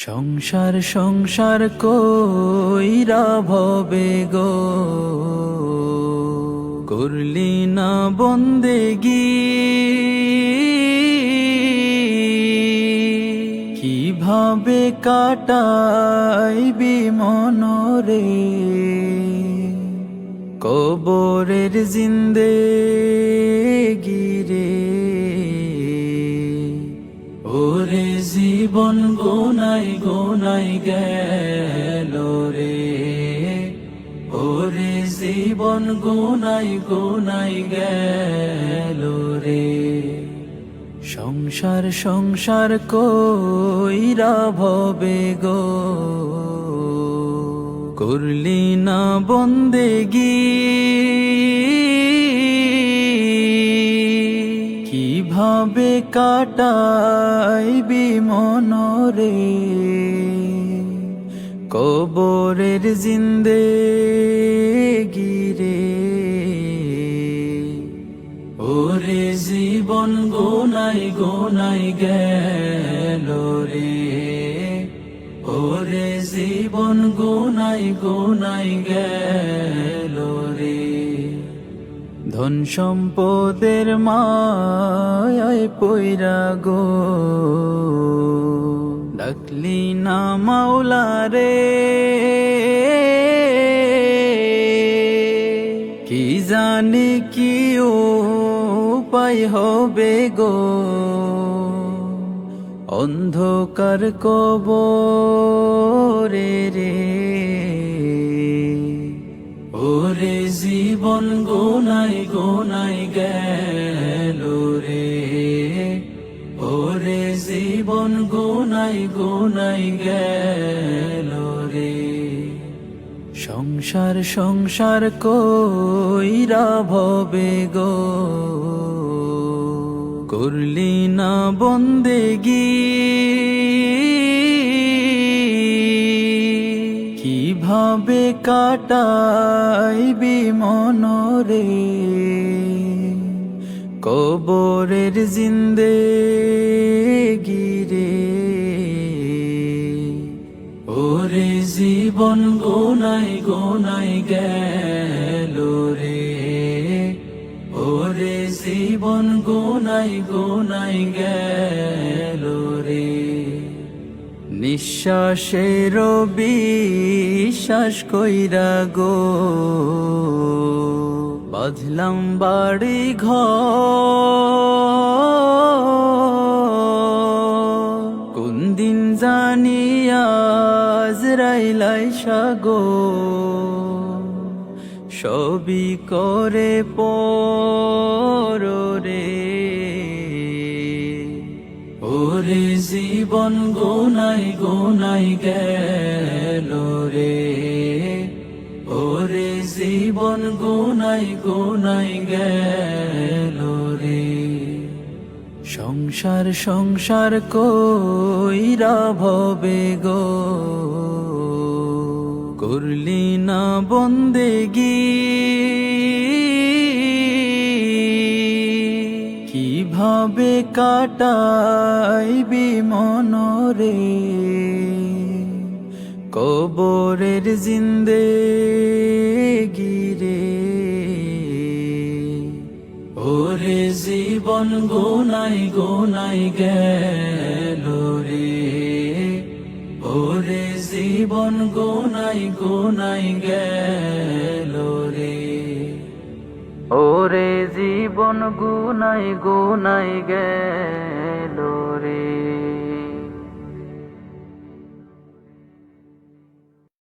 সংসার সংসার কইরা ভবে গো করলি না বন্দেগি, কিভাবে কাটাইবি মনরে কবরের জিন্দেগি রে। ওরে জীবন গোনাই গোনাই গেল রে, ওরে জীবন গোনাই গোনাই গেল রে। সংসার সংসার কইরা ভবে গো করলি না বন্দেগি, কিভাবে কাটাইবি মনরে কবরের জিন্দেগি রে। ওরে জীবন গোনাই গোনাই গেল রে, ওরে জীবন গোনাই গোনাই গেল রে। ধন সম্পদের মায়ায় পইরা গো ডাকলি না মাওলা রে, কি জানি কি উপায় হবে গো অন্ধকার কবরে রে। ওরে জীবন গোনাই গোনাই গেল রে, ওরে জীবন গোনাই গোনাই গেল রে। সংসার সংসার কইরা ভবে গো করলি না বন্দেগি, কিভাবে কাটাইবি মনরে কবরের জিন্দেগি রে। ওরে জীবন গোনাই গোনাই গেল রে, ওরে জীবন গোনাই গোনাই গেল রে। নিঃশ্বাসের বিশ্বাস কইরা গো বাঁধলাম বাড়ি ঘর, কোন দিন জানি আজরাইল গো সবই করে পরে। ওরে জীবন গোনাই গোনাই গেল রে, ওরে জীবন গোনাই গোনাই গেল রে। সংসার সংসার কইরা ভবে গো করলি না বন্দেগি, কিভাবে কাটাইবি মনরে কবরের জিন্দেগি রে। ওরে জীবন গোনাই গোনাই গেল রে, ওরে জীবন গোনাই গোনাই গেল রে। ওরে জীবন গুনাই গুনাই গেল রে।